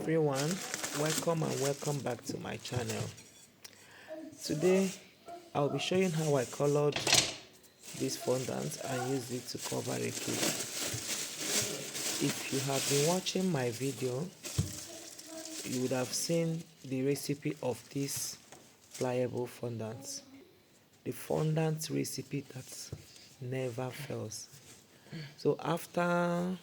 everyone, welcome and welcome back to my channel. Today I'll be showing how I colored this fondant and used it to cover a cake. If you have been watching my video, you would have seen the recipe of this pliable fondant. The fondant recipe that never fails. So after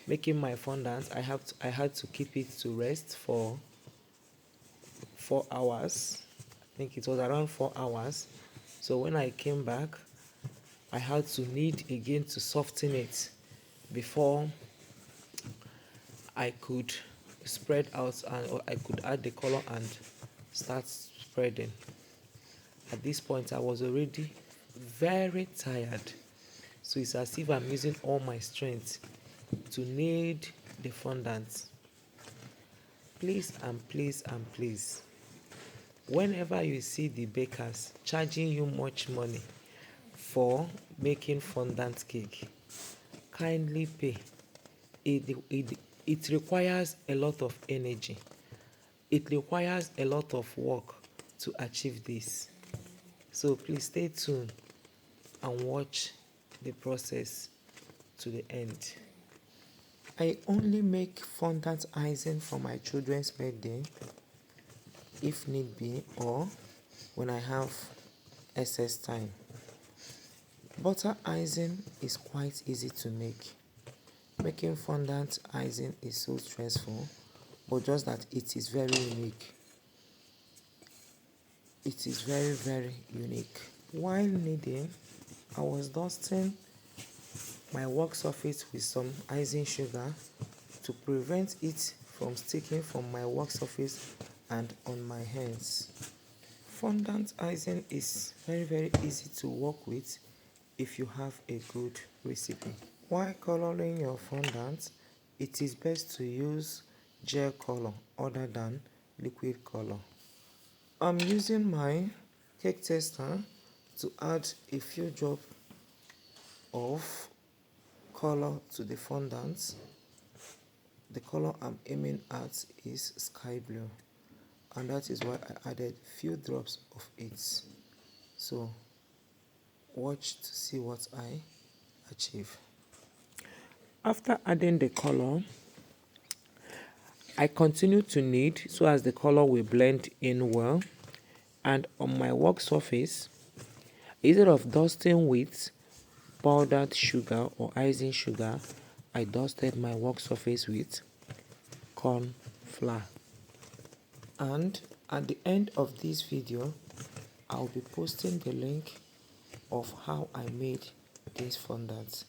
making my fondant, I had to keep it to rest for 4 hours. I think it was around 4 hours. So when I came back, I had to knead again to soften it before I could spread out or I could add the color and start spreading. At this point, I was already very tired. So it's as if I'm using all my strength to knead the fondant. Please and please and please, whenever you see the bakers charging you much money for making fondant cake, kindly pay. It requires a lot of energy. It requires a lot of work to achieve this. So please stay tuned and watch the process to the end. I only make fondant icing for my children's birthday if need be, or when I have excess time. Butter icing is quite easy to make. Making fondant icing is so stressful, but just that it is very unique. It is very unique. While kneading, I was dusting my work surface with some icing sugar to prevent it from sticking from my work surface and on my hands. Fondant icing is very easy to work with if you have a good recipe. While coloring your fondant, it is best to use gel color other than liquid color. I'm using my cake tester to add a few drops of color to the fondant. The color I'm aiming at is sky blue, and that is why I added few drops of it. So watch to see what I achieve. After adding the color, I continue to knead so as the color will blend in well. And on my work surface, instead of dusting with powdered sugar or icing sugar, I dusted my work surface with corn flour. And at the end of this video, I'll be posting the link of how I made this fondant.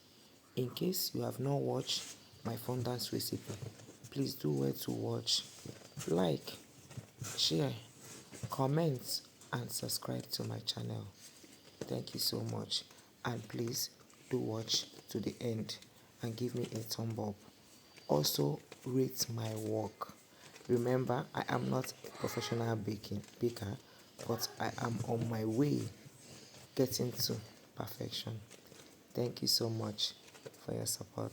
In case you have not watched my fondant recipe, please do well to watch, like, share, comment and subscribe to my channel. Thank you so much, and please do watch to the end and give me a thumb up. Also rate my work. Remember, I am not a professional baker, but I am on my way getting to perfection. Thank you so much for your support.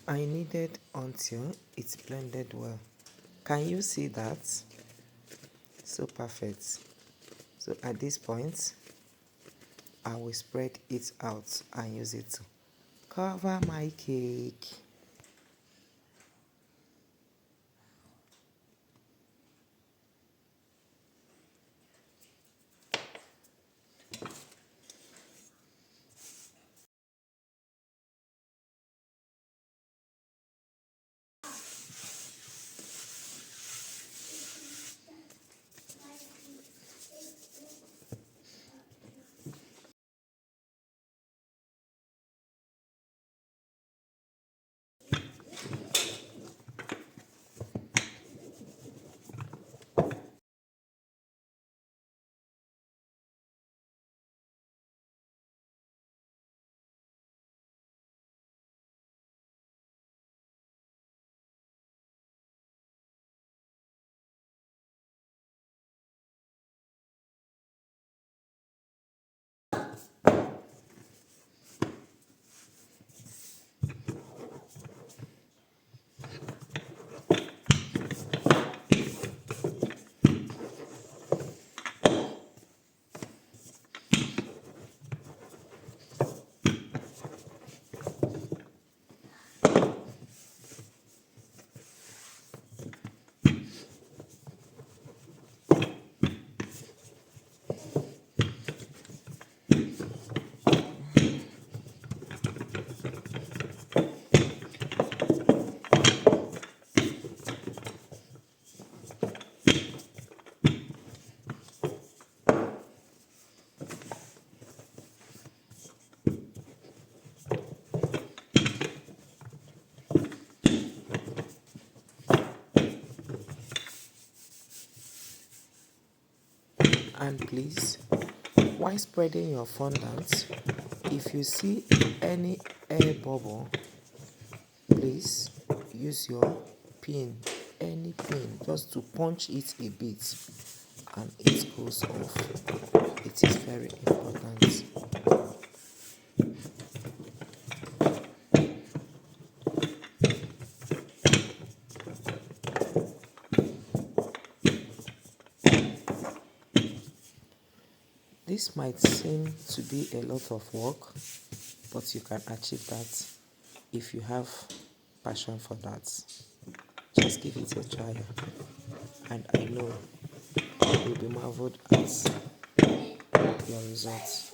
I kneaded until it blended well. Can you see that? So perfect. So at this point, I will spread it out and use it to cover my cake. And please, while spreading your fondant, if you see any air bubble, please use your pin, any pin, just to punch it a bit and it goes off. It is very important. This might seem to be a lot of work, but you can achieve that if you have passion for that. Just give it a try, and I know you'll be marveled at your results.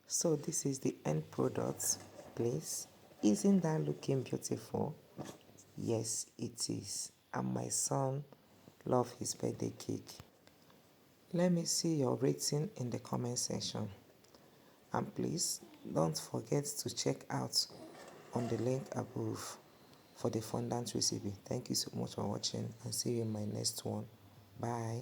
So this is the end product, please. Isn't that looking beautiful? Yes, it is. And my son loves his birthday cake. Let me see your rating in the comment section. And please don't forget to check out on the link above for the fondant recipe. Thank you so much for watching, and see you in my next one. Bye.